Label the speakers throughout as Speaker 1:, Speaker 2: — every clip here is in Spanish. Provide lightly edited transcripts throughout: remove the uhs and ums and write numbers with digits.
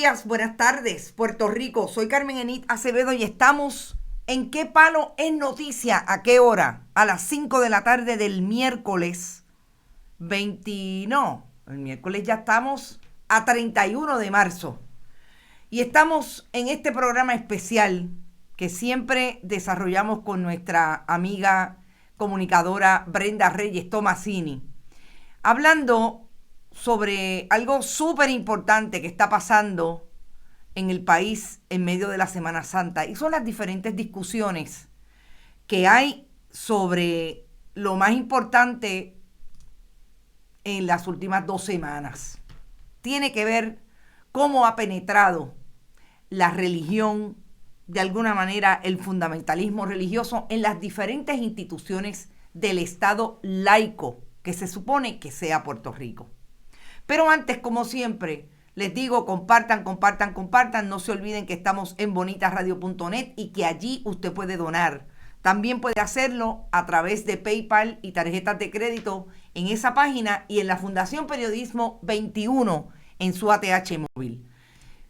Speaker 1: días, buenas tardes, Puerto Rico. Soy Carmen Enit Acevedo y estamos en ¿Qué Palo es Noticia? ¿A qué hora? A las 5 de la tarde del miércoles 20, no, el miércoles ya estamos a 31 de marzo. Y estamos en este programa especial que siempre desarrollamos con nuestra amiga comunicadora Brenda Reyes Tomasini, hablando sobre algo súper importante que está pasando en el país en medio de la Semana Santa, y son las diferentes discusiones que hay sobre lo más importante en las últimas 2 semanas. Tiene que ver cómo ha penetrado la religión, de alguna manera el fundamentalismo religioso, en las diferentes instituciones del Estado laico que se supone que sea Puerto Rico. Pero antes, como siempre, les digo, compartan. No se olviden que estamos en bonitasradio.net y que allí usted puede donar. También puede hacerlo a través de PayPal y tarjetas de crédito en esa página y en la Fundación Periodismo 21 en su ATH móvil.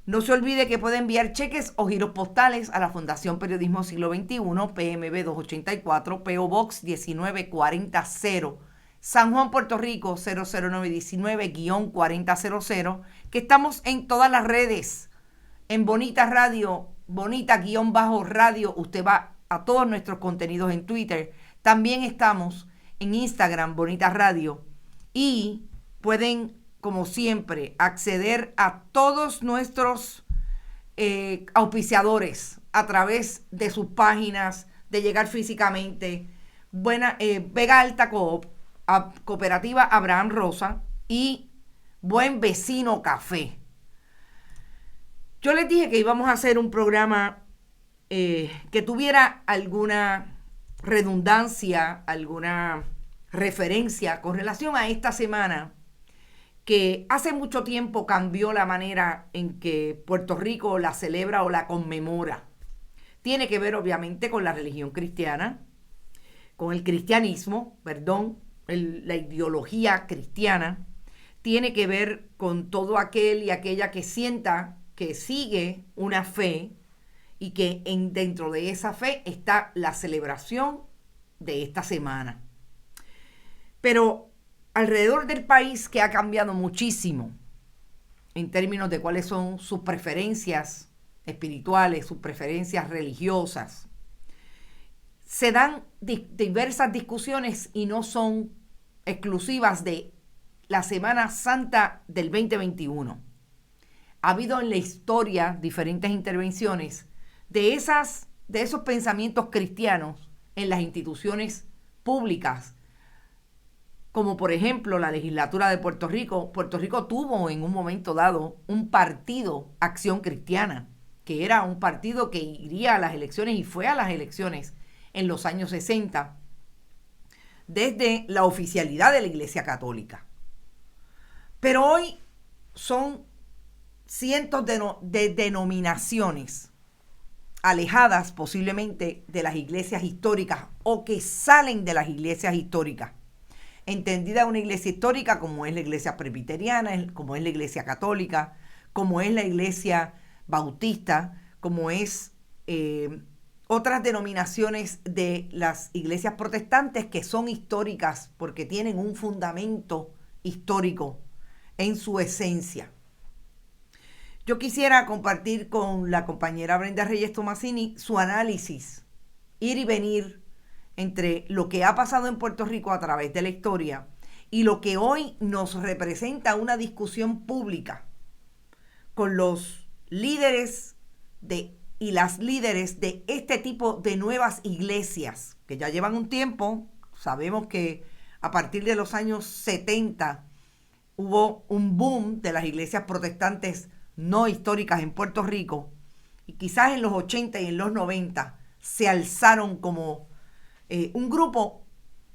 Speaker 1: No se olvide que puede enviar cheques o giros postales a la Fundación Periodismo Siglo XXI, PMB 284, PO Box 19400, San Juan, Puerto Rico 00919-4000, que estamos en todas las redes, en Bonita Radio, Bonita-Radio, usted va a todos nuestros contenidos en Twitter, también estamos en Instagram, Bonita Radio, y pueden, como siempre, acceder a todos nuestros auspiciadores a través de sus páginas, de llegar físicamente, Vega Alta Coop, Cooperativa Abraham Rosa y Buen Vecino Café. Yo les dije que íbamos a hacer un programa que tuviera alguna redundancia, alguna referencia con relación a esta semana que hace mucho tiempo cambió la manera en que Puerto Rico la celebra o la conmemora. Tiene que ver obviamente con la religión cristiana, con el cristianismo, la ideología cristiana. Tiene que ver con todo aquel y aquella que sienta que sigue una fe y que dentro de esa fe está la celebración de esta semana. Pero alrededor del país, que ha cambiado muchísimo en términos de cuáles son sus preferencias espirituales, sus preferencias religiosas, se dan diversas discusiones y no son exclusivas de la Semana Santa del 2021. Ha habido en la historia diferentes intervenciones de esos pensamientos cristianos en las instituciones públicas, como por ejemplo la legislatura de Puerto Rico. Puerto Rico tuvo en un momento dado un partido, Acción Cristiana, que era un partido que iría a las elecciones y fue a las elecciones en los años 60, desde la oficialidad de la Iglesia Católica. Pero hoy son cientos de denominaciones alejadas posiblemente de las iglesias históricas o que salen de las iglesias históricas. Entendida una iglesia histórica como es la iglesia presbiteriana, como es la iglesia católica, como es la iglesia bautista, como es otras denominaciones de las iglesias protestantes que son históricas porque tienen un fundamento histórico en su esencia. Yo quisiera compartir con la compañera Brenda Reyes Tomasini su análisis, ir y venir entre lo que ha pasado en Puerto Rico a través de la historia y lo que hoy nos representa una discusión pública con los líderes y las líderes de este tipo de nuevas iglesias que ya llevan un tiempo. Sabemos que a partir de los años 70 hubo un boom de las iglesias protestantes no históricas en Puerto Rico, y quizás en los 80 y en los 90 se alzaron como un grupo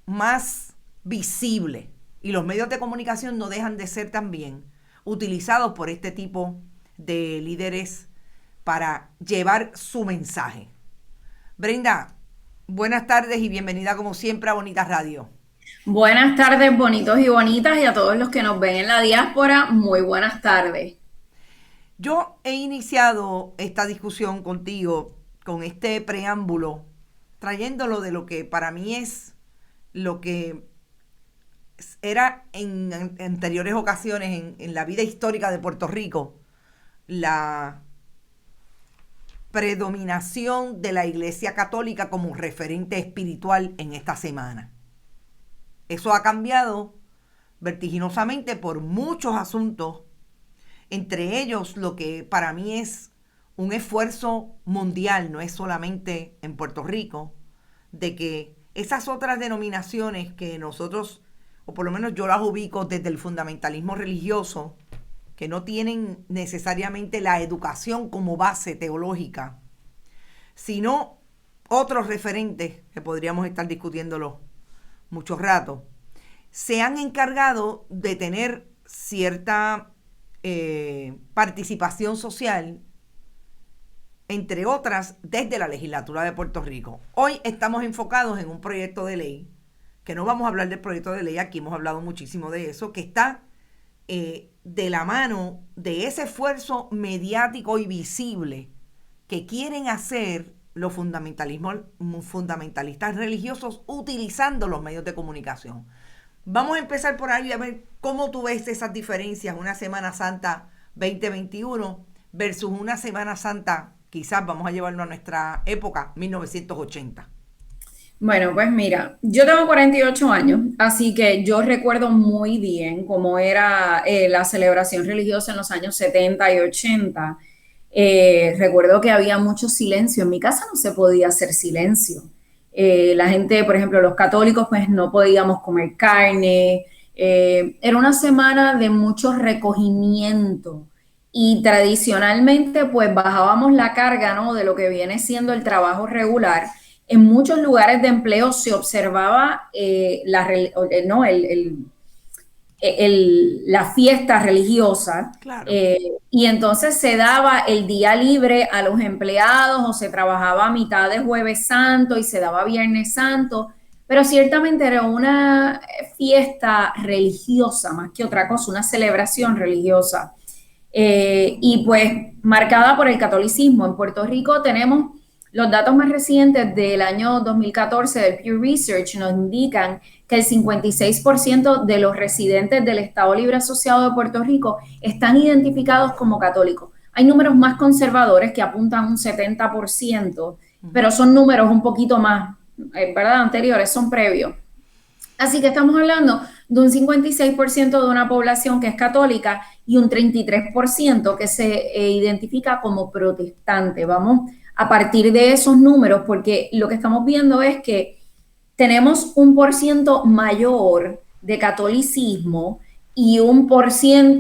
Speaker 1: más visible, y los medios de comunicación no dejan de ser también utilizados por este tipo de líderes para llevar su mensaje. Brenda, buenas tardes y bienvenida como siempre a Bonita Radio.
Speaker 2: Buenas tardes, bonitos y bonitas, y a todos los que nos ven en la diáspora, muy buenas tardes.
Speaker 1: Yo he iniciado esta discusión contigo con este preámbulo, trayéndolo de lo que para mí es lo que era en anteriores ocasiones en la vida histórica de Puerto Rico, la predominación de la Iglesia Católica como referente espiritual en esta semana. Eso ha cambiado vertiginosamente por muchos asuntos, entre ellos lo que para mí es un esfuerzo mundial, no es solamente en Puerto Rico, de que esas otras denominaciones que nosotros, o por lo menos yo las ubico desde el fundamentalismo religioso, que no tienen necesariamente la educación como base teológica, sino otros referentes que podríamos estar discutiéndolo mucho rato, se han encargado de tener cierta participación social, entre otras, desde la legislatura de Puerto Rico. Hoy estamos enfocados en un proyecto de ley, que no vamos a hablar del proyecto de ley, aquí hemos hablado muchísimo de eso, que está de la mano de ese esfuerzo mediático y visible que quieren hacer los fundamentalistas religiosos utilizando los medios de comunicación. Vamos a empezar por ahí a ver cómo tú ves esas diferencias, una Semana Santa 2021 versus una Semana Santa, quizás vamos a llevarlo a nuestra época, 1980.
Speaker 2: Bueno, pues mira, yo tengo 48 años, así que yo recuerdo muy bien cómo era la celebración religiosa en los años 70 y 80. Recuerdo que había mucho silencio. En mi casa no se podía hacer silencio. La gente, por ejemplo, los católicos, pues no podíamos comer carne. Era una semana de mucho recogimiento y tradicionalmente, pues bajábamos la carga, ¿no? De lo que viene siendo el trabajo regular. En muchos lugares de empleo se observaba la fiesta religiosa,
Speaker 1: Claro.
Speaker 2: y entonces se daba el día libre a los empleados o se trabajaba a mitad de Jueves Santo y se daba Viernes Santo, pero ciertamente era una fiesta religiosa más que otra cosa, una celebración religiosa, y pues marcada por el catolicismo. En Puerto Rico tenemos los datos más recientes del año 2014 del Pew Research, nos indican que el 56% de los residentes del Estado Libre Asociado de Puerto Rico están identificados como católicos. Hay números más conservadores que apuntan un 70%, pero son números un poquito más, ¿verdad? Anteriores, son previos. Así que estamos hablando de un 56% de una población que es católica y un 33% que se identifica como protestante. Vamos a partir de esos números, porque lo que estamos viendo es que tenemos un % mayor de catolicismo y un %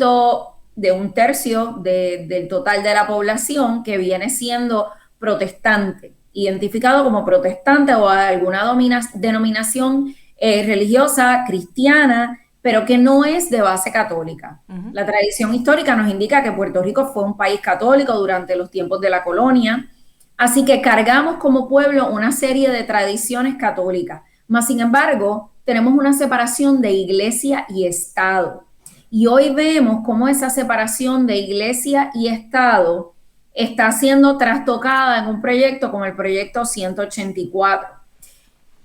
Speaker 2: de un tercio del total de la población que viene siendo protestante, identificado como protestante o alguna denominación religiosa cristiana, pero que no es de base católica. La tradición histórica nos indica que Puerto Rico fue un país católico durante los tiempos de la colonia, así que cargamos como pueblo una serie de tradiciones católicas. Mas, sin embargo, tenemos una separación de iglesia y Estado. Y hoy vemos cómo esa separación de iglesia y Estado está siendo trastocada en un proyecto como el proyecto 184.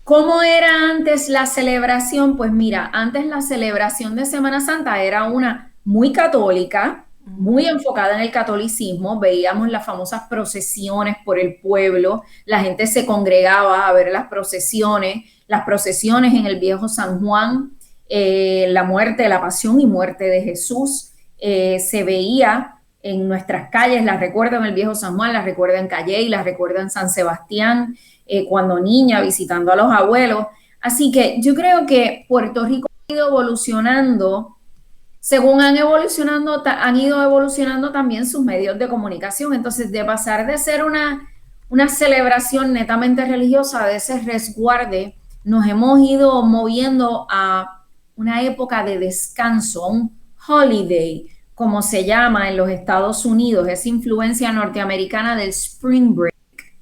Speaker 2: ¿Cómo era antes la celebración? Pues mira, antes la celebración de Semana Santa era una muy católica, muy enfocada en el catolicismo. Veíamos las famosas procesiones por el pueblo, la gente se congregaba a ver las procesiones en el viejo San Juan, la muerte, la pasión y muerte de Jesús, se veía en nuestras calles. Las recuerdo en el viejo San Juan, las recuerdo en Calley, las recuerdo en San Sebastián, cuando niña visitando a los abuelos. Así que yo creo que Puerto Rico ha ido evolucionando según han ido evolucionando también sus medios de comunicación. Entonces, de pasar de ser una celebración netamente religiosa, de ese resguarde, nos hemos ido moviendo a una época de descanso, un holiday, como se llama en los Estados Unidos, esa influencia norteamericana del spring break.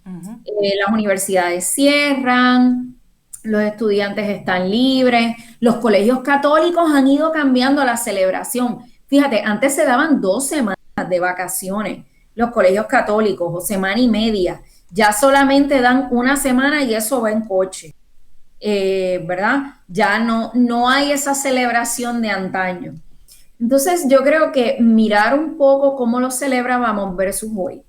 Speaker 2: Las universidades cierran, los estudiantes están libres, los colegios católicos han ido cambiando la celebración. Fíjate, antes se daban 2 semanas de vacaciones, los colegios católicos, o semana y media. Ya solamente dan una semana y eso va en coche, ¿verdad? Ya no hay esa celebración de antaño. Entonces yo creo que mirar un poco cómo lo celebrábamos versus hoy.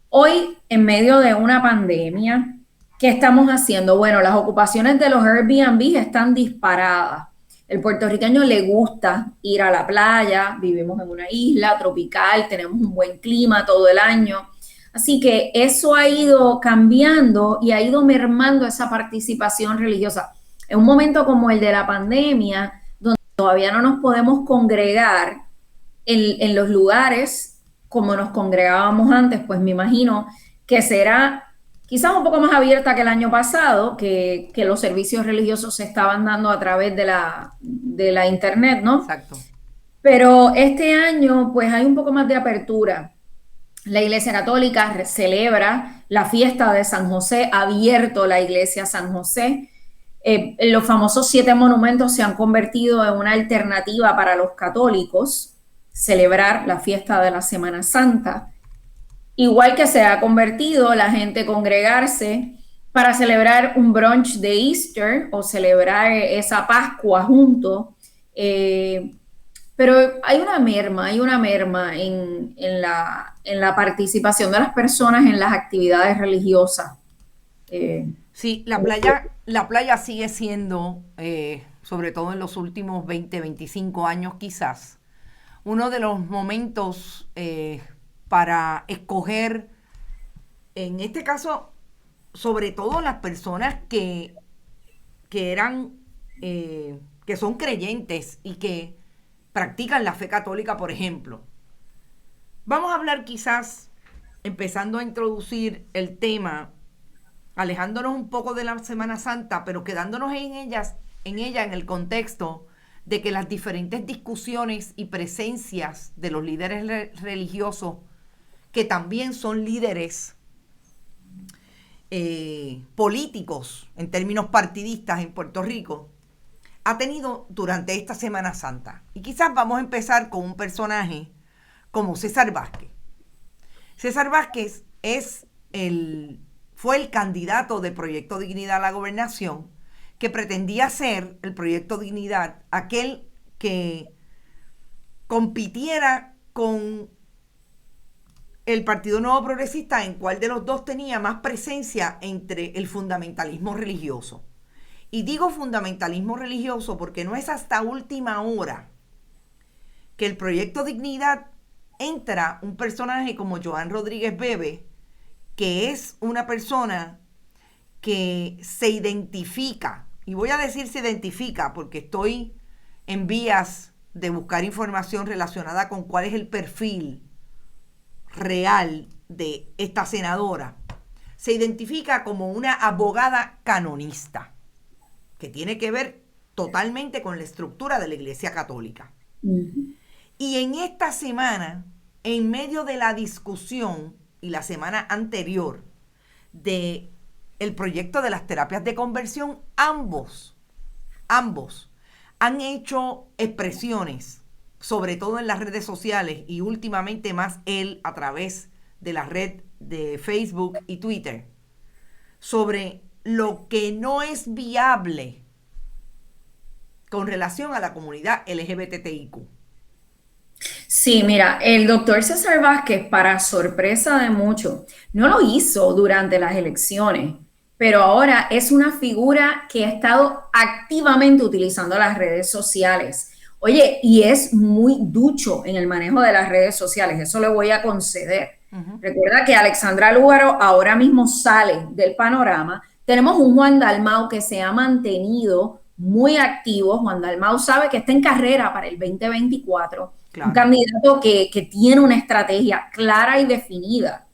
Speaker 2: Hoy, en medio de una pandemia, ¿qué estamos haciendo? Bueno, las ocupaciones de los Airbnb están disparadas. El puertorriqueño le gusta ir a la playa, vivimos en una isla tropical, tenemos un buen clima todo el año. Así que eso ha ido cambiando y ha ido mermando esa participación religiosa. En un momento como el de la pandemia, donde todavía no nos podemos congregar en los lugares como nos congregábamos antes, pues me imagino que será quizás un poco más abierta que el año pasado, que los servicios religiosos se estaban dando a través de la internet, ¿no?
Speaker 1: Exacto.
Speaker 2: Pero este año, pues hay un poco más de apertura. La Iglesia Católica celebra la fiesta de San José, ha abierto la Iglesia San José. Los famosos 7 monumentos se han convertido en una alternativa para los católicos, celebrar la fiesta de la Semana Santa. Igual que se ha convertido la gente congregarse para celebrar un brunch de Easter o celebrar esa Pascua junto. Pero hay una merma en la participación de las personas en las actividades religiosas.
Speaker 1: Sí, la playa sigue siendo, sobre todo en los últimos 20, 25 años quizás, uno de los momentos para escoger, en este caso, sobre todo las personas que eran, que son creyentes y que practican la fe católica, por ejemplo. Vamos a hablar quizás, empezando a introducir el tema, alejándonos un poco de la Semana Santa, pero quedándonos en ella, en el contexto de que las diferentes discusiones y presencias de los líderes religiosos, que también son líderes políticos en términos partidistas en Puerto Rico, ha tenido durante esta Semana Santa. Y quizás vamos a empezar con un personaje como César Vázquez. César Vázquez fue el candidato del Proyecto Dignidad a la gobernación, que pretendía ser el Proyecto Dignidad aquel que compitiera con el Partido Nuevo Progresista en cuál de los dos tenía más presencia entre el fundamentalismo religioso. Y digo fundamentalismo religioso porque no es hasta última hora que el Proyecto Dignidad entra un personaje como Joan Rodríguez Bebe, que es una persona que se identifica, y voy a decir se identifica porque estoy en vías de buscar información relacionada con cuál es el perfil real de esta senadora, se identifica como una abogada canonista, que tiene que ver totalmente con la estructura de la Iglesia Católica. Uh-huh. Y en esta semana, en medio de la discusión y la semana anterior de el proyecto de las terapias de conversión, ambos han hecho expresiones, sobre todo en las redes sociales y últimamente más él a través de la red de Facebook y Twitter, sobre lo que no es viable con relación a la comunidad LGBTIQ.
Speaker 2: Sí, mira, el doctor César Vázquez, para sorpresa de muchos, no lo hizo durante las elecciones, pero ahora es una figura que ha estado activamente utilizando las redes sociales. Oye, y es muy ducho en el manejo de las redes sociales, eso le voy a conceder. Uh-huh. Recuerda que Alexandra Lúgaro ahora mismo sale del panorama. Tenemos un Juan Dalmau que se ha mantenido muy activo. Juan Dalmau sabe que está en carrera para el 2024. Claro. Un candidato que tiene una estrategia clara y definida.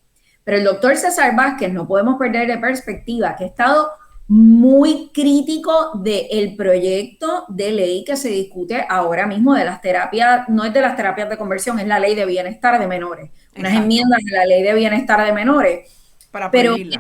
Speaker 2: Pero el doctor César Vázquez, no podemos perder de perspectiva que ha estado muy crítico del proyecto de ley que se discute ahora mismo de las terapias, no es de las terapias de conversión, es la ley de bienestar de menores. Exacto. Unas enmiendas de la ley de bienestar de menores. Pero él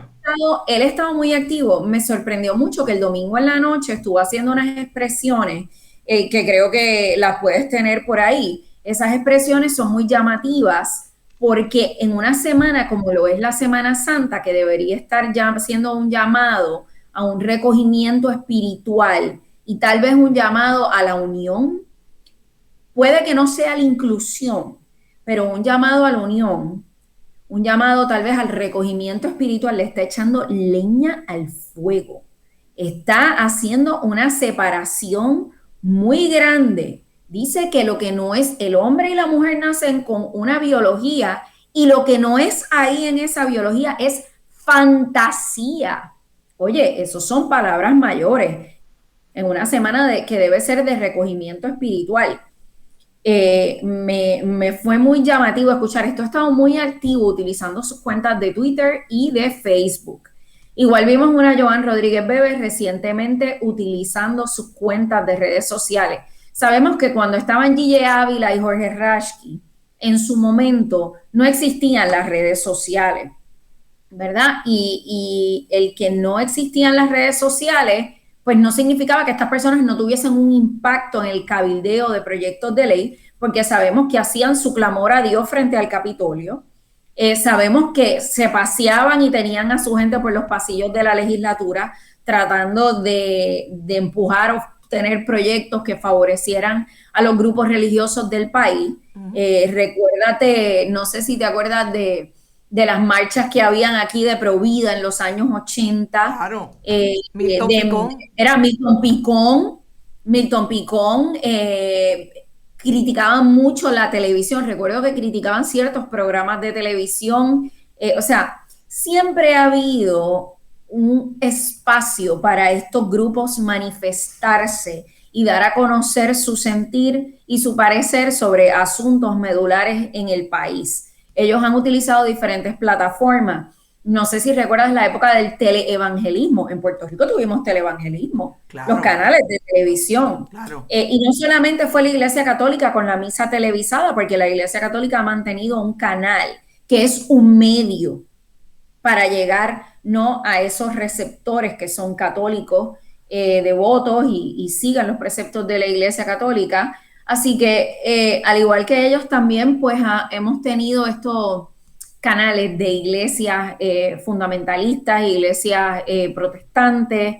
Speaker 2: ha estado muy activo. Me sorprendió mucho que el domingo en la noche estuvo haciendo unas expresiones que creo que las puedes tener por ahí. Esas expresiones son muy llamativas porque en una semana como lo es la Semana Santa, que debería estar ya siendo un llamado a un recogimiento espiritual y tal vez un llamado a la unión, puede que no sea la inclusión, pero un llamado a la unión, un llamado tal vez al recogimiento espiritual, le está echando leña al fuego. Está haciendo una separación muy grande. Dice que lo que no es el hombre y la mujer nacen con una biología y lo que no es ahí en esa biología es fantasía. Oye, eso son palabras mayores en una semana que debe ser de recogimiento espiritual. Me fue muy llamativo escuchar esto. Ha estado muy activo utilizando sus cuentas de Twitter y de Facebook. Igual vimos una Joan Rodríguez Bebe recientemente utilizando sus cuentas de redes sociales. Sabemos que cuando estaban Gille Ávila y Jorge Rashki, en su momento no existían las redes sociales, ¿verdad? Y el que no existían las redes sociales, pues no significaba que estas personas no tuviesen un impacto en el cabildeo de proyectos de ley, porque sabemos que hacían su clamor a Dios frente al Capitolio. Sabemos que se paseaban y tenían a su gente por los pasillos de la legislatura tratando de empujar o tener proyectos que favorecieran a los grupos religiosos del país. Recuérdate, no sé si te acuerdas de las marchas que habían aquí de Provida en los años 80.
Speaker 1: Claro. Milton Picón.
Speaker 2: Era Milton Picón, criticaban mucho la televisión. Recuerdo que criticaban ciertos programas de televisión. O sea, siempre ha habido un espacio para estos grupos manifestarse y dar a conocer su sentir y su parecer sobre asuntos medulares en el país. Ellos han utilizado diferentes plataformas. No sé si recuerdas la época del teleevangelismo. En Puerto Rico tuvimos teleevangelismo,
Speaker 1: claro,
Speaker 2: los canales de televisión.
Speaker 1: Claro.
Speaker 2: Y no solamente fue la Iglesia Católica con la misa televisada, porque la Iglesia Católica ha mantenido un canal que es un medio para llegar no a esos receptores que son católicos, devotos y sigan los preceptos de la Iglesia Católica. Así que, al igual que ellos también, pues hemos tenido estos canales de iglesias fundamentalistas, iglesias protestantes.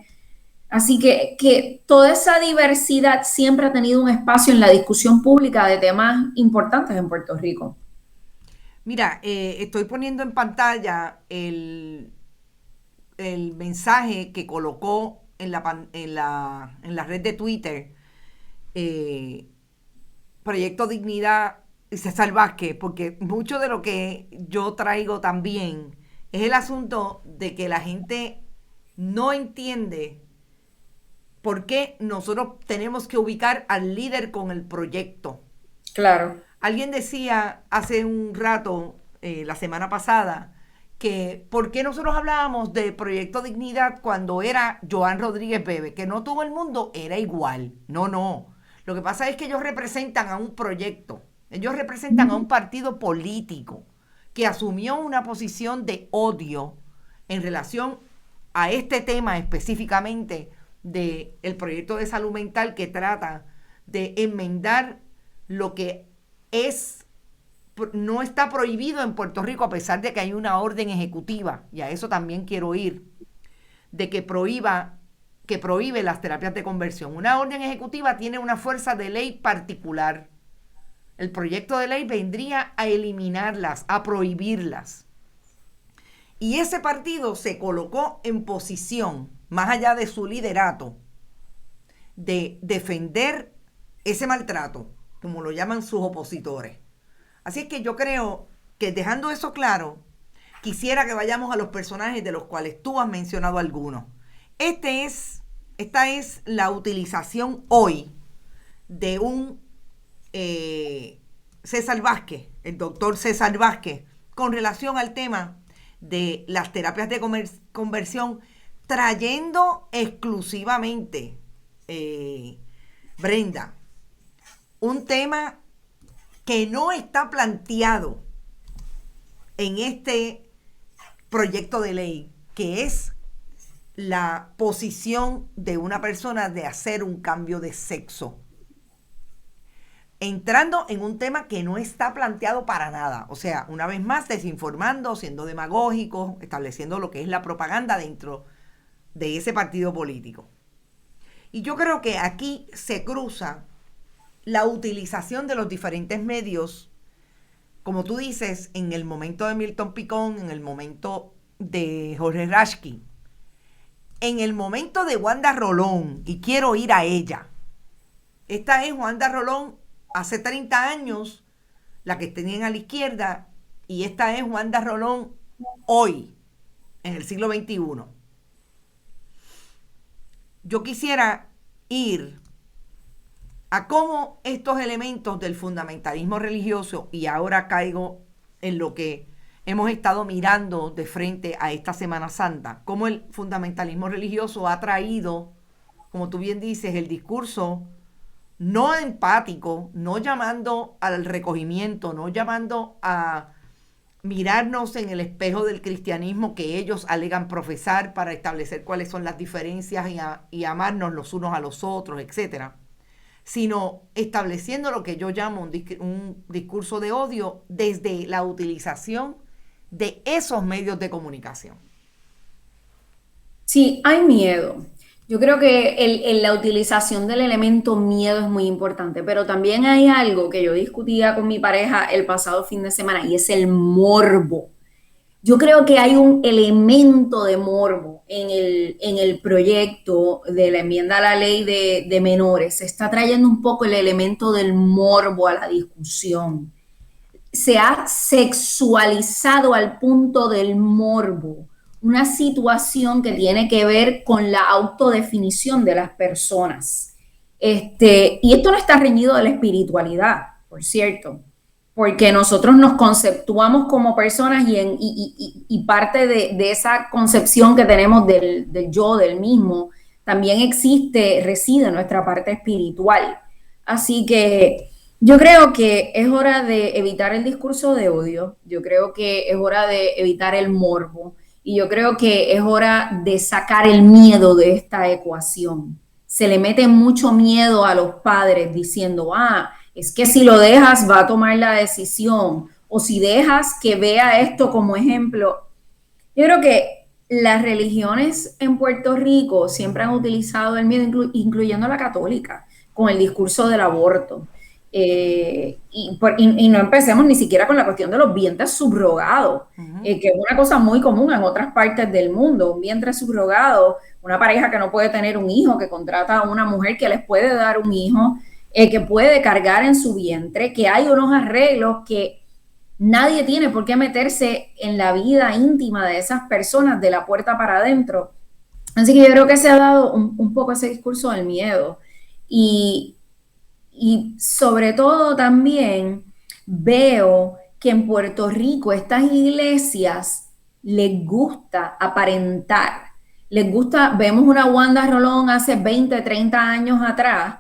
Speaker 2: Así que toda esa diversidad siempre ha tenido un espacio en la discusión pública de temas importantes en Puerto Rico.
Speaker 1: Mira, estoy poniendo en pantalla el mensaje que colocó en la red de Twitter Proyecto Dignidad y César Vázquez, porque mucho de lo que yo traigo también es el asunto de que la gente no entiende por qué nosotros tenemos que ubicar al líder con el proyecto.
Speaker 2: Claro.
Speaker 1: Alguien decía hace un rato, la semana pasada, que por qué nosotros hablábamos de Proyecto Dignidad cuando era Joan Rodríguez Bebe, que no todo el mundo era igual. No. Lo que pasa es que ellos representan a un proyecto, ellos representan a un partido político que asumió una posición de odio en relación a este tema específicamente del proyecto de salud mental que trata de enmendar lo que no está prohibido en Puerto Rico, a pesar de que hay una orden ejecutiva, y a eso también quiero ir, de que prohíbe las terapias de conversión. Una orden ejecutiva tiene una fuerza de ley particular. El proyecto de ley vendría a eliminarlas, a prohibirlas. Y ese partido se colocó en posición, más allá de su liderato, de defender ese maltrato, como lo llaman sus opositores. Así es que yo creo que, dejando eso claro, quisiera que vayamos a los personajes de los cuales tú has mencionado algunos. Esta es la utilización hoy de un César Vázquez, el doctor César Vázquez, con relación al tema de las terapias de conversión, trayendo exclusivamente, Brenda, un tema que no está planteado en este proyecto de ley, que es la posición de una persona de hacer un cambio de sexo. entrando en un tema que no está planteado para nada. O sea, una vez más, desinformando, siendo demagógicos, estableciendo lo que es la propaganda dentro de ese partido político. Y yo creo que aquí se cruza la utilización de los diferentes medios, como tú dices, en el momento de Milton Picón, en el momento de Jorge Rashki, en el momento de Wanda Rolón, y quiero ir a ella. Esta es Wanda Rolón hace 30 años, la que tenían a la izquierda, y esta es Wanda Rolón hoy, en el siglo XXI. Yo quisiera ir a cómo estos elementos del fundamentalismo religioso, y ahora caigo en lo que hemos estado mirando de frente a esta Semana Santa, cómo el fundamentalismo religioso ha traído, como tú bien dices, el discurso no empático, no llamando al recogimiento, no llamando a mirarnos en el espejo del cristianismo que ellos alegan profesar para establecer cuáles son las diferencias y amarnos los unos a los otros, etcétera, sino estableciendo lo que yo llamo un discurso de odio desde la utilización de esos medios de comunicación.
Speaker 2: Sí, hay miedo. Yo creo que la utilización del elemento miedo es muy importante, pero también hay algo que yo discutía con mi pareja el pasado fin de semana y es el morbo. Yo creo que hay un elemento de morbo en el proyecto de la enmienda a la ley de menores. Se está trayendo un poco el elemento del morbo a la discusión. Se ha sexualizado al punto del morbo una situación que tiene que ver con la autodefinición de las personas. Y esto no está reñido de la espiritualidad, por cierto, porque nosotros nos conceptuamos como personas y parte de esa concepción que tenemos del yo, del mismo, también reside en nuestra parte espiritual. Así que yo creo que es hora de evitar el discurso de odio, yo creo que es hora de evitar el morbo, y yo creo que es hora de sacar el miedo de esta ecuación. Se le mete mucho miedo a los padres diciendo, es que si lo dejas va a tomar la decisión, o si dejas que vea esto como ejemplo. Yo creo que las religiones en Puerto Rico siempre han utilizado el miedo, incluyendo la católica, con el discurso del aborto. Y no empecemos ni siquiera con la cuestión de los vientres subrogados, que es una cosa muy común en otras partes del mundo. Un vientre subrogado, una pareja que no puede tener un hijo, que contrata a una mujer que les puede dar un hijo, que puede cargar en su vientre, que hay unos arreglos que nadie tiene por qué meterse en la vida íntima de esas personas de la puerta para adentro. Así que yo creo que se ha dado un poco ese discurso del miedo. Y sobre todo también veo que en Puerto Rico estas iglesias les gusta aparentar, vemos una Wanda Rolón hace 20, 30 años atrás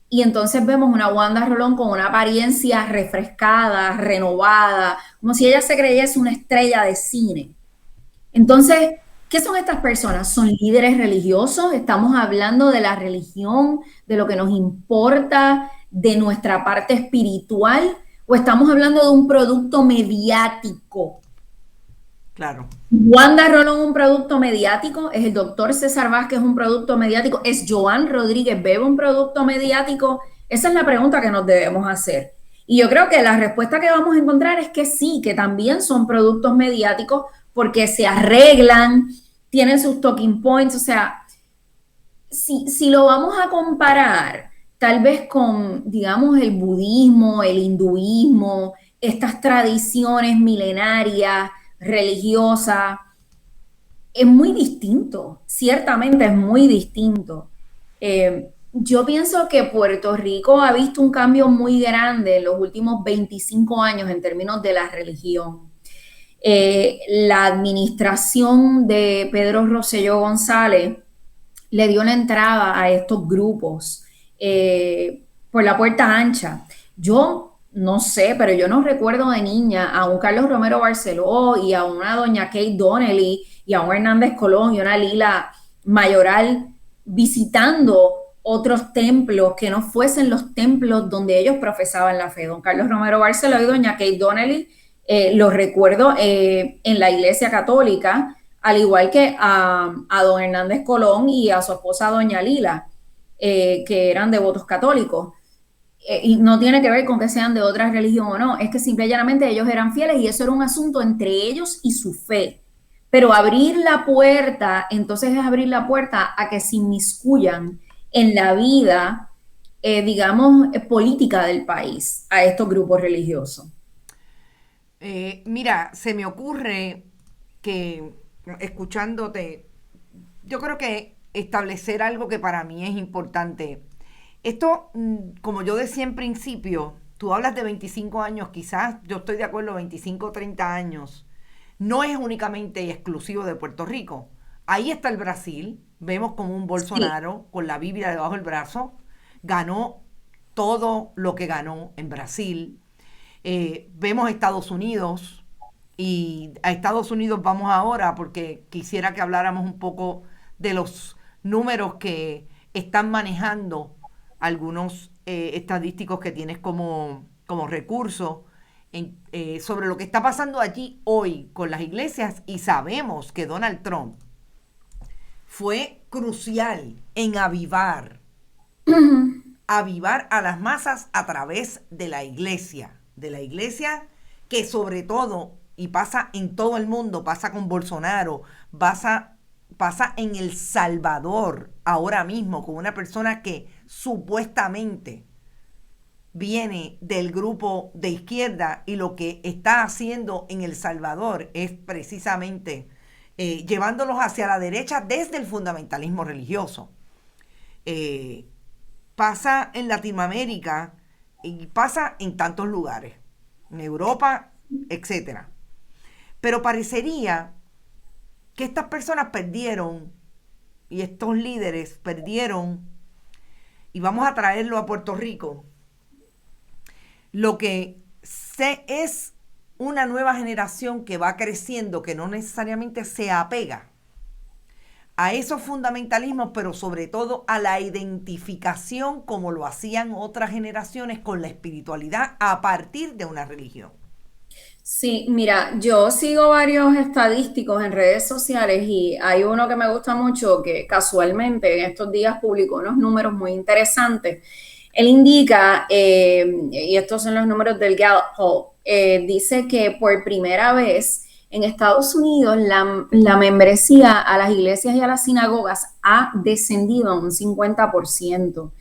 Speaker 2: y entonces vemos una Wanda Rolón con una apariencia refrescada, renovada, como si ella se creyese una estrella de cine. Entonces, ¿qué son estas personas? ¿Son líderes religiosos? ¿Estamos hablando de la religión, de lo que nos importa, de nuestra parte espiritual? ¿O estamos hablando de un producto mediático?
Speaker 1: Claro.
Speaker 2: Wanda Rolón un producto mediático, es el doctor César Vázquez un producto mediático, es Joan Rodríguez Bebe un producto mediático. Esa es la pregunta que nos debemos hacer. Y yo creo que la respuesta que vamos a encontrar es que sí, que también son productos mediáticos porque se arreglan, tienen sus talking points. O sea, si lo vamos a comparar tal vez con, digamos, el budismo, el hinduismo, estas tradiciones milenarias, religiosas, es muy distinto, ciertamente es muy distinto. Yo pienso que Puerto Rico ha visto un cambio muy grande en los últimos 25 años en términos de la religión. La administración de Pedro Rosselló González le dio la entrada a estos grupos por la puerta ancha. Yo no sé, pero yo no recuerdo de niña a un Carlos Romero Barceló y a una doña Kate Donnelly y a un Hernández Colón y una Lila Mayoral visitando otros templos que no fuesen los templos donde ellos profesaban la fe. Don Carlos Romero Barceló y doña Kate Donnelly, los recuerdo en la Iglesia Católica, al igual que a don Hernández Colón y a su esposa doña Lila, que eran devotos católicos. Y no tiene que ver con que sean de otra religión o no, es que simple y llanamente ellos eran fieles y eso era un asunto entre ellos y su fe. Pero abrir la puerta, entonces es abrir la puerta a que se inmiscuyan en la vida, digamos, política del país, a estos grupos religiosos.
Speaker 1: Mira, se me ocurre que, escuchándote, yo creo que establecer algo que para mí es importante. Esto, como yo decía en principio, tú hablas de 25 años, quizás yo estoy de acuerdo, 25 o 30 años, no es únicamente y exclusivo de Puerto Rico. Ahí está el Brasil, vemos como un
Speaker 2: Sí.
Speaker 1: Bolsonaro con la Biblia debajo del brazo, ganó todo lo que ganó en Brasil. Vemos Estados Unidos y a Estados Unidos vamos ahora porque quisiera que habláramos un poco de los números que están manejando algunos estadísticos que tienes como recurso sobre lo que está pasando allí hoy con las iglesias y sabemos que Donald Trump fue crucial en avivar a las masas a través de la iglesia que sobre todo, y pasa en todo el mundo, pasa con Bolsonaro, pasa en El Salvador ahora mismo con una persona que supuestamente viene del grupo de izquierda y lo que está haciendo en El Salvador es precisamente llevándolos hacia la derecha desde el fundamentalismo religioso. Eh, Pasa en Latinoamérica y pasa en tantos lugares, en Europa, etcétera. Pero parecería que estas personas perdieron y estos líderes perdieron, y vamos a traerlo a Puerto Rico, lo que es una nueva generación que va creciendo, que no necesariamente se apega a esos fundamentalismos, pero sobre todo a la identificación como lo hacían otras generaciones con la espiritualidad a partir de una religión.
Speaker 2: Sí, mira, yo sigo varios estadísticos en redes sociales y hay uno que me gusta mucho que casualmente en estos días publicó unos números muy interesantes. Él indica, y estos son los números del Gallup Poll, dice que por primera vez en Estados Unidos la membresía a las iglesias y a las sinagogas ha descendido a un 50%.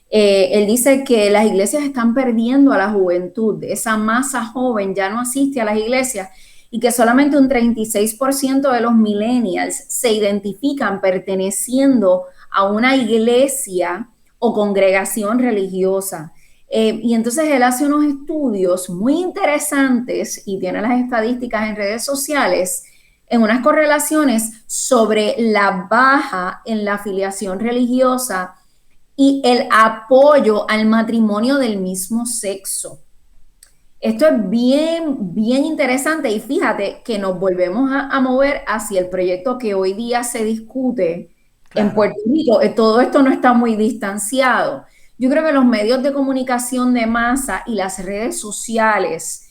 Speaker 2: Él dice que las iglesias están perdiendo a la juventud, esa masa joven ya no asiste a las iglesias y que solamente un 36% de los millennials se identifican perteneciendo a una iglesia o congregación religiosa. Y entonces él hace unos estudios muy interesantes y tiene las estadísticas en redes sociales en unas correlaciones sobre la baja en la afiliación religiosa y el apoyo al matrimonio del mismo sexo. Esto es bien, bien interesante y fíjate que nos volvemos a mover hacia el proyecto que hoy día se discute en
Speaker 1: Claro.
Speaker 2: Puerto Rico. Todo esto no está muy distanciado. Yo creo que los medios de comunicación de masa y las redes sociales,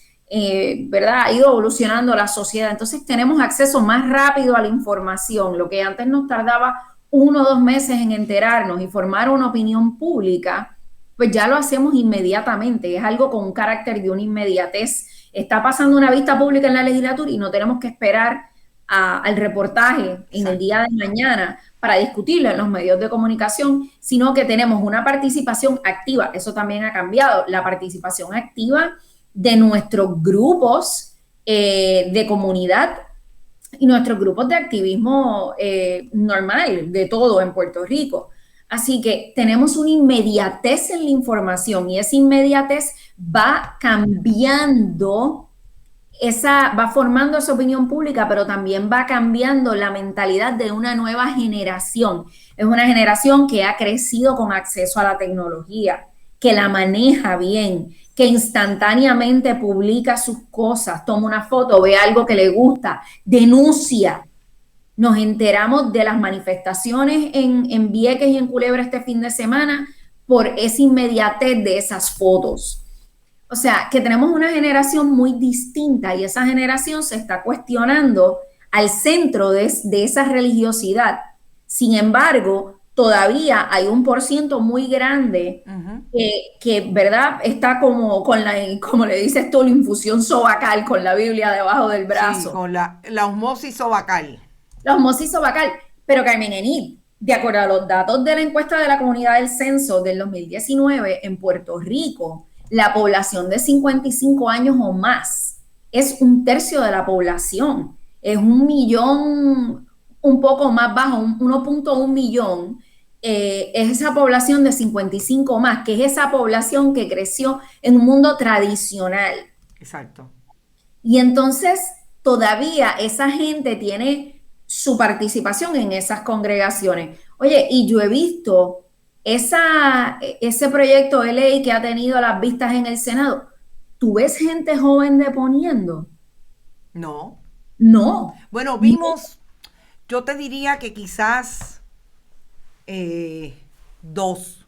Speaker 2: ¿verdad? Ha ido evolucionando la sociedad. Entonces tenemos acceso más rápido a la información. Lo que antes nos tardaba 1 o 2 meses en enterarnos y formar una opinión pública, pues ya lo hacemos inmediatamente. Es algo con un carácter de una inmediatez. Está pasando una vista pública en la legislatura y no tenemos que esperar al reportaje en el día
Speaker 1: Exacto.
Speaker 2: de mañana para discutirlo en los medios de comunicación, sino que tenemos una participación activa. Eso también ha cambiado. La participación activa de nuestros grupos de comunidad y nuestros grupos de activismo normal, de todo en Puerto Rico. Así que tenemos una inmediatez en la información y esa inmediatez va cambiando, va formando esa opinión pública, pero también va cambiando la mentalidad de una nueva generación. Es una generación que ha crecido con acceso a la tecnología, que la maneja bien, que instantáneamente publica sus cosas, toma una foto, ve algo que le gusta, denuncia, nos enteramos de las manifestaciones en Vieques y en Culebra este fin de semana por esa inmediatez de esas fotos. O sea, que tenemos una generación muy distinta y esa generación se está cuestionando al centro de esa religiosidad. Sin embargo, todavía hay un porciento muy grande ¿verdad? Está como, como le dices tú, la infusión sobacal con la Biblia debajo del
Speaker 1: Sí,
Speaker 2: brazo.
Speaker 1: con la osmosis sobacal.
Speaker 2: La osmosis sobacal. Pero Carmen Enid, de acuerdo a los datos de la encuesta de la comunidad del censo del 2019, en Puerto Rico, la población de 55 años o más es un tercio de la población. Es 1 millón, un poco más bajo, 1.1 millón. Es esa población de 55 o más, que es esa población que creció en un mundo tradicional.
Speaker 1: Exacto.
Speaker 2: Y entonces todavía esa gente tiene su participación en esas congregaciones. Oye, y yo he visto ese proyecto de ley que ha tenido las vistas en el Senado. ¿Tú ves gente joven deponiendo?
Speaker 1: No.
Speaker 2: No.
Speaker 1: Bueno,
Speaker 2: No.
Speaker 1: vimos, yo te diría que quizás dos,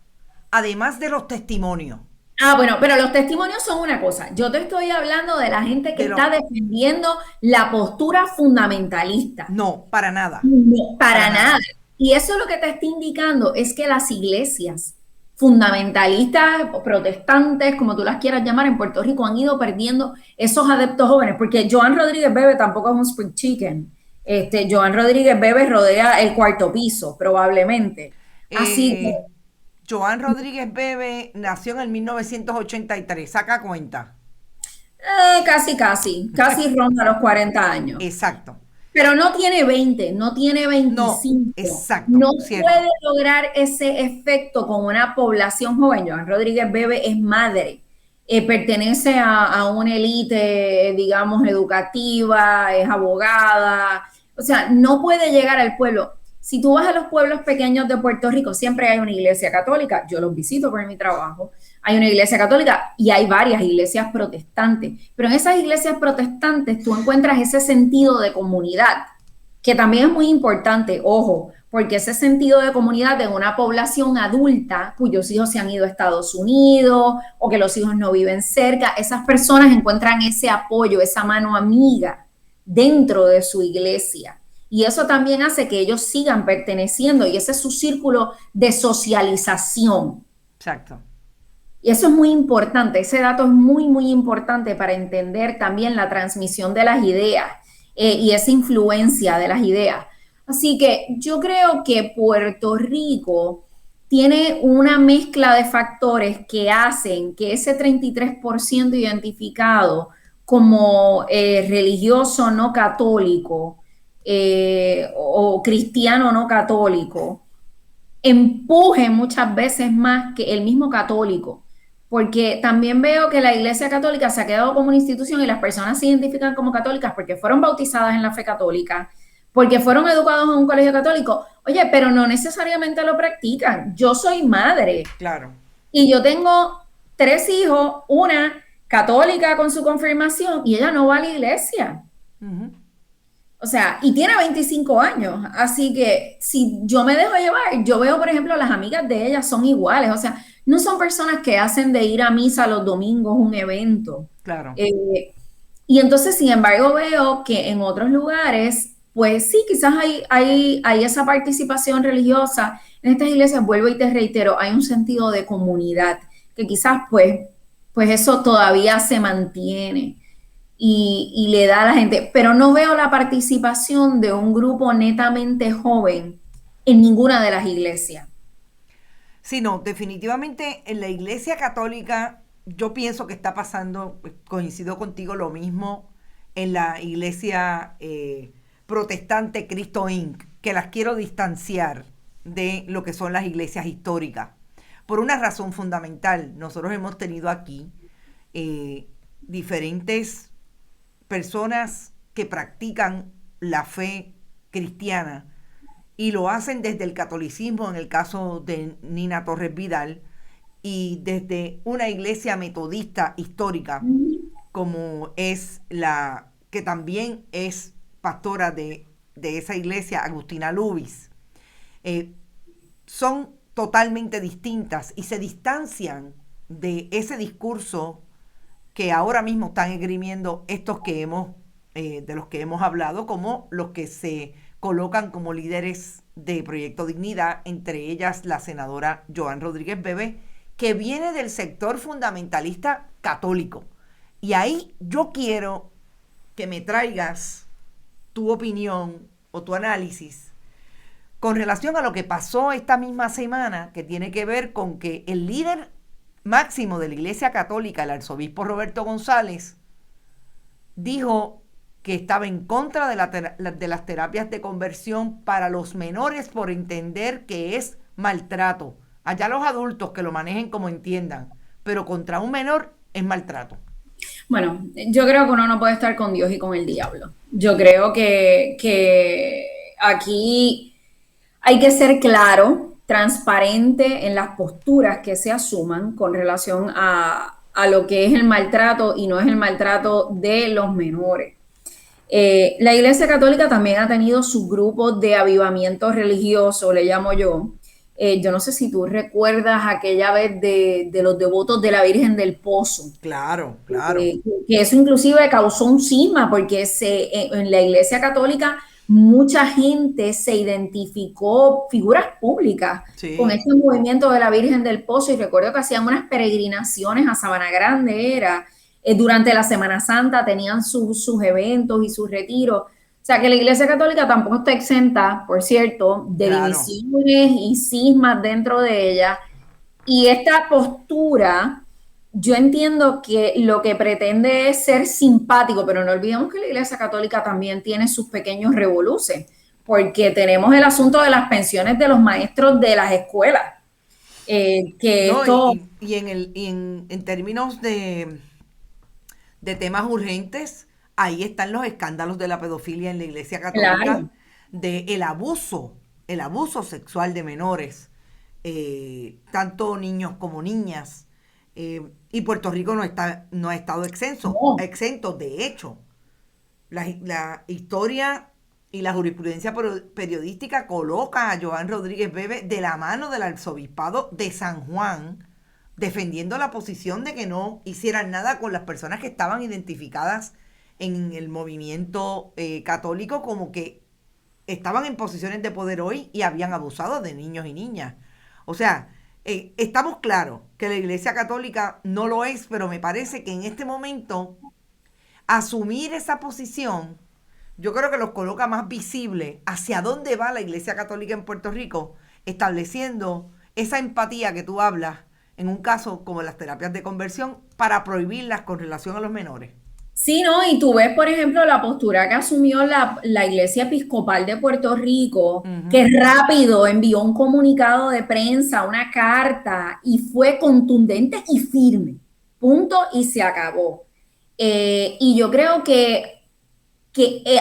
Speaker 1: además de los testimonios.
Speaker 2: Ah, bueno, pero los testimonios son una cosa. Yo te estoy hablando de la gente que
Speaker 1: De los,
Speaker 2: está defendiendo la postura fundamentalista.
Speaker 1: no, para nada.
Speaker 2: No,
Speaker 1: Para
Speaker 2: para nada.
Speaker 1: nada.
Speaker 2: Y eso lo que te está indicando es que las iglesias fundamentalistas o protestantes, como tú las quieras llamar, en Puerto Rico han ido perdiendo esos adeptos jóvenes, porque Joan Rodríguez Bebe tampoco es un spring chicken. Joan Rodríguez Bebe rodea el cuarto piso, probablemente. Así que
Speaker 1: Eh, Joan Rodríguez Bebe nació en el 1983. Saca cuenta.
Speaker 2: casi ronda los 40 años.
Speaker 1: Exacto.
Speaker 2: Pero no tiene 20, no tiene
Speaker 1: No,
Speaker 2: 25,
Speaker 1: exacto,
Speaker 2: no
Speaker 1: cierto.
Speaker 2: puede lograr ese efecto con una población joven. Joan Rodríguez Bebe es madre, pertenece a una élite, digamos, educativa, es abogada, o sea, no puede llegar al pueblo. Si tú vas a los pueblos pequeños de Puerto Rico, siempre hay una iglesia católica, yo los visito por mi trabajo, hay una iglesia católica y hay varias iglesias protestantes, pero en esas iglesias protestantes tú encuentras ese sentido de comunidad, que también es muy importante, ojo, porque ese sentido de comunidad de una población adulta cuyos hijos se han ido a Estados Unidos o que los hijos no viven cerca, esas personas encuentran ese apoyo, esa mano amiga dentro de su iglesia. Y eso también hace que ellos sigan perteneciendo y ese es su círculo de socialización.
Speaker 1: Exacto.
Speaker 2: Y eso es muy importante, ese dato es muy, muy importante para entender también la transmisión de las ideas y esa influencia de las ideas. Así que yo creo que Puerto Rico tiene una mezcla de factores que hacen que ese 33% identificado como religioso no católico o cristiano no católico empuje muchas veces más que el mismo católico, porque también veo que la Iglesia Católica se ha quedado como una institución y las personas se identifican como católicas porque fueron bautizadas en la fe católica, porque fueron educados en un colegio católico. Oye, pero no necesariamente lo practican. Yo soy madre
Speaker 1: Claro.
Speaker 2: y yo tengo 3 hijos, una católica con su confirmación y ella no va a la iglesia.
Speaker 1: Ujú.
Speaker 2: O sea, y tiene 25 años, así que si yo me dejo llevar, yo veo, por ejemplo, las amigas de ella son iguales, o sea, no son personas que hacen de ir a misa los domingos un evento.
Speaker 1: Claro.
Speaker 2: Y entonces, sin embargo, veo que en otros lugares, pues sí, quizás hay esa participación religiosa. En estas iglesias, vuelvo y te reitero, hay un sentido de comunidad, que quizás pues eso todavía se mantiene y le da a la gente, pero no veo la participación de un grupo netamente joven en ninguna de las iglesias.
Speaker 1: Sí, no, definitivamente en la Iglesia Católica yo pienso que está pasando, coincido contigo, lo mismo en la Iglesia Protestante Cristo Inc., que las quiero distanciar de lo que son las iglesias históricas. Por una razón fundamental, nosotros hemos tenido aquí diferentes personas que practican la fe cristiana y lo hacen desde el catolicismo, en el caso de Nina Torres Vidal, y desde una iglesia metodista histórica, como es la que también es pastora de de esa iglesia, Agustina Lubis, son totalmente distintas y se distancian de ese discurso que ahora mismo están esgrimiendo estos que de los que hemos hablado, como los que se colocan como líderes de Proyecto Dignidad, entre ellas la senadora Joan Rodríguez Bebe, que viene del sector fundamentalista católico. Y ahí yo quiero que me traigas tu opinión o tu análisis con relación a lo que pasó esta misma semana, que tiene que ver con que el líder máximo de la Iglesia Católica, el arzobispo Roberto González, dijo que estaba en contra de las terapias de conversión para los menores por entender que es maltrato. Allá los adultos que lo manejen como entiendan, pero contra un menor es maltrato.
Speaker 2: Bueno, yo creo que uno no puede estar con Dios y con el diablo. Yo creo que aquí hay que ser claro, transparente en las posturas que se asuman con relación a lo que es el maltrato y no es el maltrato de los menores. La Iglesia Católica también ha tenido sus grupos de avivamiento religioso, le llamo yo. Yo no sé si tú recuerdas aquella vez de los devotos de la Virgen del Pozo.
Speaker 1: Claro, claro.
Speaker 2: Que eso inclusive causó un cisma porque en la Iglesia Católica mucha gente se identificó, figuras públicas, sí, con este movimiento de la Virgen del Pozo, y recuerdo que hacían unas peregrinaciones a Sabana Grande, durante la Semana Santa tenían sus eventos y sus retiros. O sea, que la Iglesia Católica tampoco está exenta, por cierto, de divisiones y cismas dentro de ella. Y esta postura, yo entiendo que lo que pretende es ser simpático, pero no olvidemos que la Iglesia Católica también tiene sus pequeños revoluces, porque tenemos el asunto de las pensiones de los maestros de las escuelas.
Speaker 1: En términos de temas urgentes, ahí están los escándalos de la pedofilia en la Iglesia Católica, claro, de el abuso sexual de menores, tanto niños como niñas, y Puerto Rico no ha estado exento. De hecho, la historia y la jurisprudencia periodística coloca a Joan Rodríguez Bebe de la mano del arzobispado de San Juan, defendiendo la posición de que no hicieran nada con las personas que estaban identificadas en el movimiento católico como que estaban en posiciones de poder hoy y habían abusado de niños y niñas. O sea, estamos claros que la Iglesia Católica no lo es, pero me parece que en este momento asumir esa posición, yo creo que los coloca más visible hacia dónde va la Iglesia Católica en Puerto Rico, estableciendo esa empatía que tú hablas en un caso como las terapias de conversión para prohibirlas con relación a los menores.
Speaker 2: Sí, ¿no? Y tú ves, por ejemplo, la postura que asumió la Iglesia Episcopal de Puerto Rico, que rápido envió un comunicado de prensa, una carta, y fue contundente y firme. Punto, y se acabó. Y yo creo que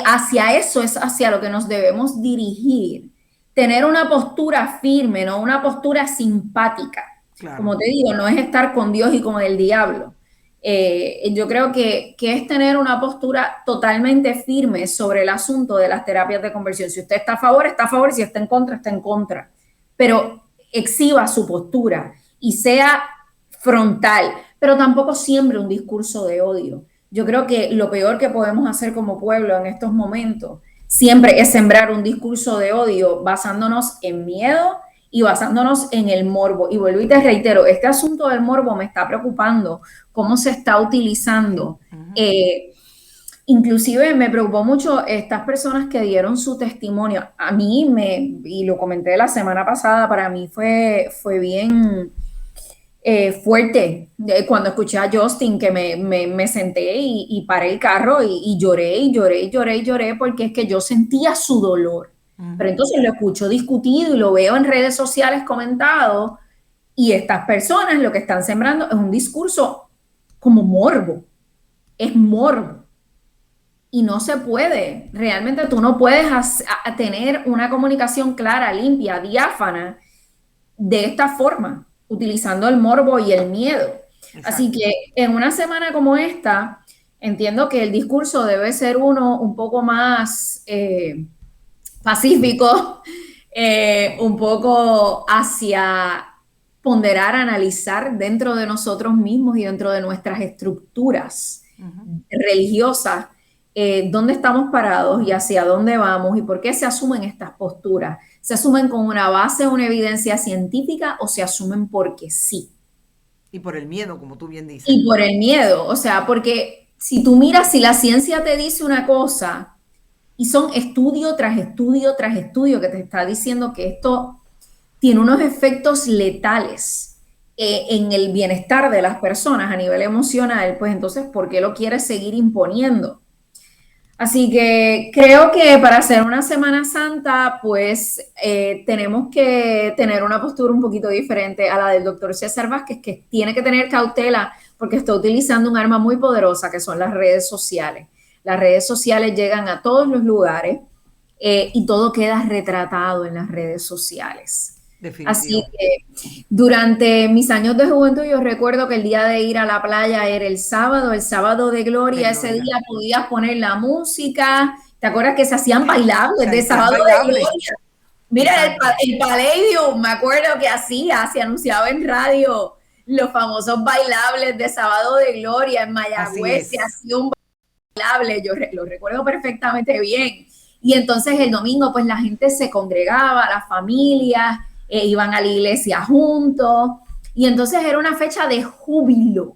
Speaker 2: hacia eso es hacia lo que nos debemos dirigir. Tener una postura firme, no una postura simpática. Claro. Como te digo, no es estar con Dios y con el diablo. Yo creo que es tener una postura totalmente firme sobre el asunto de las terapias de conversión. Si usted está a favor, si está en contra, está en contra. Pero exhiba su postura y sea frontal, pero tampoco siembre un discurso de odio. Yo creo que lo peor que podemos hacer como pueblo en estos momentos siempre es sembrar un discurso de odio basándonos en miedo y basándonos en el morbo. Y vuelvo y te reitero, este asunto del morbo me está preocupando, cómo se está utilizando. Inclusive me preocupó mucho estas personas que dieron su testimonio. A mí, y lo comenté la semana pasada, para mí fue bien fuerte. Cuando escuché a Justin, que me senté y paré el carro y lloré, porque es que yo sentía su dolor. Pero entonces lo escucho discutido y lo veo en redes sociales comentado, y estas personas lo que están sembrando es un discurso como morbo, es morbo, y no se puede, realmente tú no puedes tener una comunicación clara, limpia, diáfana de esta forma, utilizando el morbo y el miedo. Exacto. Así que en una semana como esta, entiendo que el discurso debe ser uno un poco más pacífico, un poco hacia ponderar, analizar dentro de nosotros mismos y dentro de nuestras estructuras
Speaker 1: Ujú.
Speaker 2: religiosas, dónde estamos parados y hacia dónde vamos y por qué se asumen estas posturas. ¿Se asumen con una base, una evidencia científica o se asumen porque sí?
Speaker 1: Y por el miedo, como tú bien dices.
Speaker 2: Y por el miedo, o sea, porque si tú miras, si la ciencia te dice una cosa y son estudio tras estudio tras estudio que te está diciendo que esto tiene unos efectos letales en el bienestar de las personas a nivel emocional, pues entonces, ¿por qué lo quieres seguir imponiendo? Así que creo que para hacer una Semana Santa, pues tenemos que tener una postura un poquito diferente a la del doctor César Vázquez, que tiene que tener cautela porque está utilizando un arma muy poderosa que son las redes sociales. Las redes sociales llegan a todos los lugares y todo queda retratado en las redes sociales. Así
Speaker 1: Definitivo.
Speaker 2: que durante mis años de juventud yo recuerdo que el día de ir a la playa era el sábado de
Speaker 1: De
Speaker 2: gloria, ese
Speaker 1: gloria.
Speaker 2: día podías poner la música, ¿te acuerdas que se hacían
Speaker 1: Se
Speaker 2: bailables de
Speaker 1: hacían
Speaker 2: sábado de
Speaker 1: bailables.
Speaker 2: gloria? Mira,
Speaker 1: Exacto.
Speaker 2: el Palladium, me acuerdo que hacía, se anunciaba en radio los famosos bailables de sábado de gloria en
Speaker 1: Así
Speaker 2: Mayagüez, se
Speaker 1: es.
Speaker 2: hacía un bailable, lo recuerdo perfectamente bien. Y entonces el domingo, pues la gente se congregaba, las familias iban a la iglesia juntos. Y entonces era una fecha de júbilo,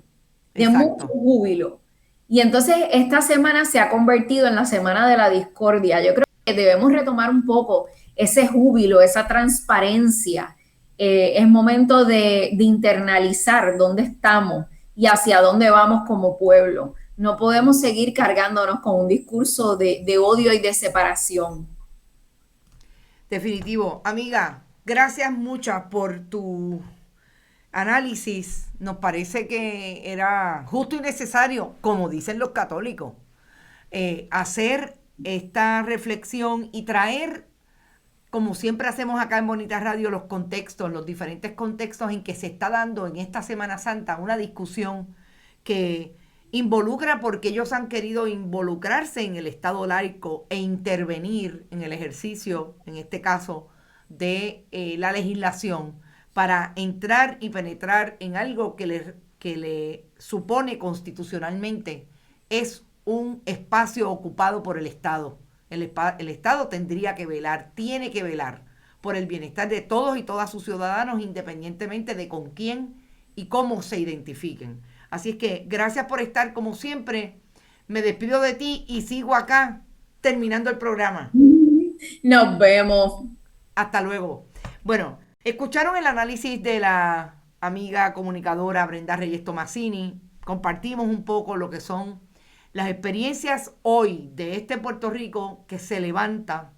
Speaker 2: de mucho
Speaker 1: Exacto.
Speaker 2: júbilo. Y entonces esta semana se ha convertido en la semana de la discordia. Yo creo que debemos retomar un poco ese júbilo, esa transparencia. Es momento de internalizar dónde estamos y hacia dónde vamos como pueblo. No podemos seguir cargándonos con un discurso de odio y de separación.
Speaker 1: Definitivo. Amiga, gracias muchas por tu análisis. Nos parece que era justo y necesario, como dicen los católicos, hacer esta reflexión y traer, como siempre hacemos acá en Bonita Radio, los contextos, los diferentes contextos en que se está dando en esta Semana Santa una discusión que involucra porque ellos han querido involucrarse en el Estado laico e intervenir en el ejercicio, en este caso, de la legislación para entrar y penetrar en algo que le supone constitucionalmente es un espacio ocupado por el Estado. El Estado tendría que velar, tiene que velar por el bienestar de todos y todas sus ciudadanos, independientemente de con quién y cómo se identifiquen. Así es que gracias por estar como siempre. Me despido de ti y sigo acá terminando el programa.
Speaker 2: Nos vemos.
Speaker 1: Hasta luego. Bueno, escucharon el análisis de la amiga comunicadora Brenda Reyes Tomasini. Compartimos un poco lo que son las experiencias hoy de este Puerto Rico que se levanta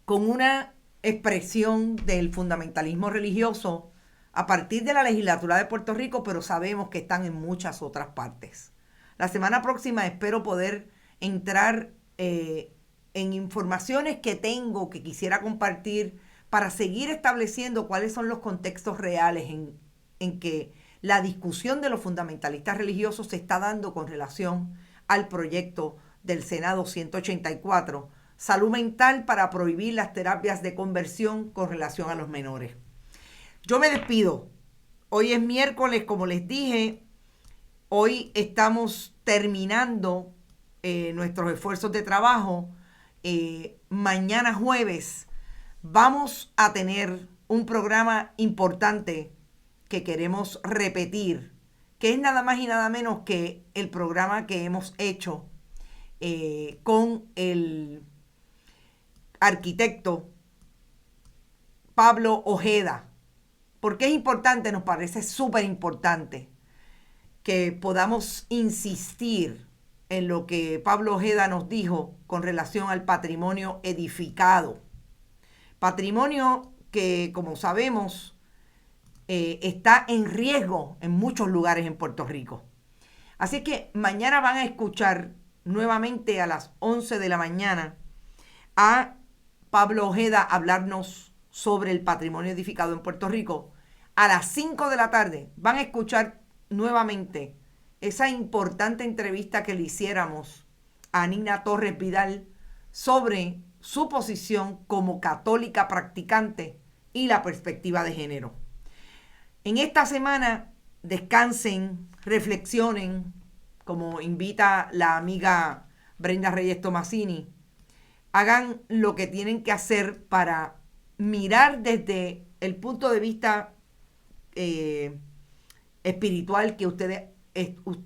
Speaker 1: con una expresión del fundamentalismo religioso a partir de la legislatura de Puerto Rico, pero sabemos que están en muchas otras partes. La semana próxima espero poder entrar en informaciones que tengo, que quisiera compartir, para seguir estableciendo cuáles son los contextos reales en que la discusión de los fundamentalistas religiosos se está dando con relación al proyecto del Senado 184, Salud Mental para prohibir las terapias de conversión con relación a los menores. Yo me despido. Hoy es miércoles, como les dije. Hoy estamos terminando nuestros esfuerzos de trabajo. Mañana jueves vamos a tener un programa importante que queremos repetir, que es nada más y nada menos que el programa que hemos hecho con el arquitecto Pablo Ojeda. ¿Por qué es importante? Nos parece súper importante que podamos insistir en lo que Pablo Ojeda nos dijo con relación al patrimonio edificado. Patrimonio que, como sabemos, está en riesgo en muchos lugares en Puerto Rico. Así que mañana van a escuchar nuevamente a las 11 de la mañana a Pablo Ojeda hablarnos sobre el patrimonio edificado en Puerto Rico. A las 5 de la tarde van a escuchar nuevamente esa importante entrevista que le hiciéramos a Nina Torres Vidal sobre su posición como católica practicante y la perspectiva de género. En esta semana descansen, reflexionen, como invita la amiga Brenda Reyes Tomasini, hagan lo que tienen que hacer para mirar desde el punto de vista espiritual que usted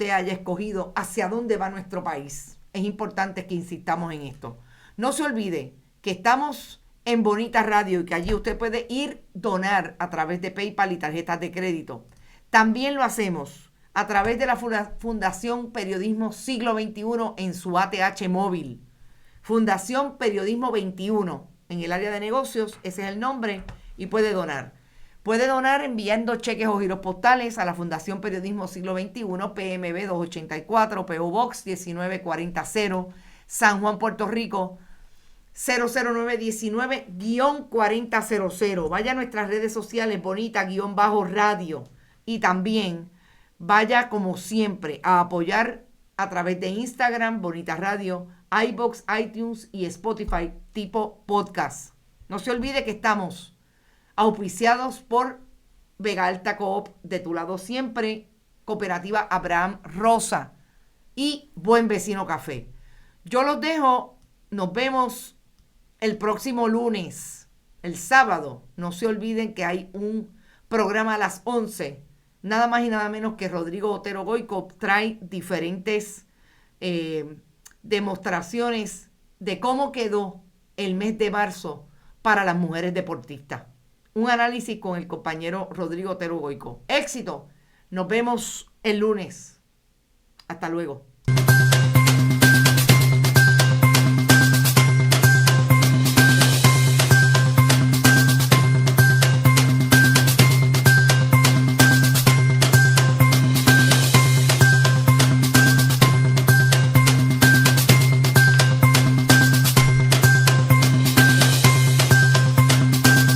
Speaker 1: haya escogido hacia dónde va nuestro país. Es importante que insistamos en esto. No se olvide que estamos en Bonita Radio y que allí usted puede ir donar a través de PayPal y tarjetas de crédito. También lo hacemos a través de la Fundación Periodismo Siglo XXI en su ATH móvil. Fundación Periodismo 21 en el área de negocios, ese es el nombre, y puede donar. Puede donar enviando cheques o giros postales a la Fundación Periodismo Siglo XXI, PMB 284, PO Box 19400, San Juan, Puerto Rico 00919-4000. Vaya a nuestras redes sociales, Bonita-Radio, y también vaya como siempre a apoyar a través de Instagram, Bonita Radio, iVoox, iTunes y Spotify tipo podcast. No se olvide que estamos auspiciados por Vega Alta Coop, de tu lado siempre, Cooperativa Abraham Rosa y Buen Vecino Café. Yo los dejo, nos vemos el próximo lunes, el sábado. No se olviden que hay un programa a las 11, nada más y nada menos que Rodrigo Otero Goico trae diferentes demostraciones de cómo quedó el mes de marzo para las mujeres deportistas. Un análisis con el compañero Rodrigo Otero Goico. Éxito. Nos vemos el lunes. Hasta luego.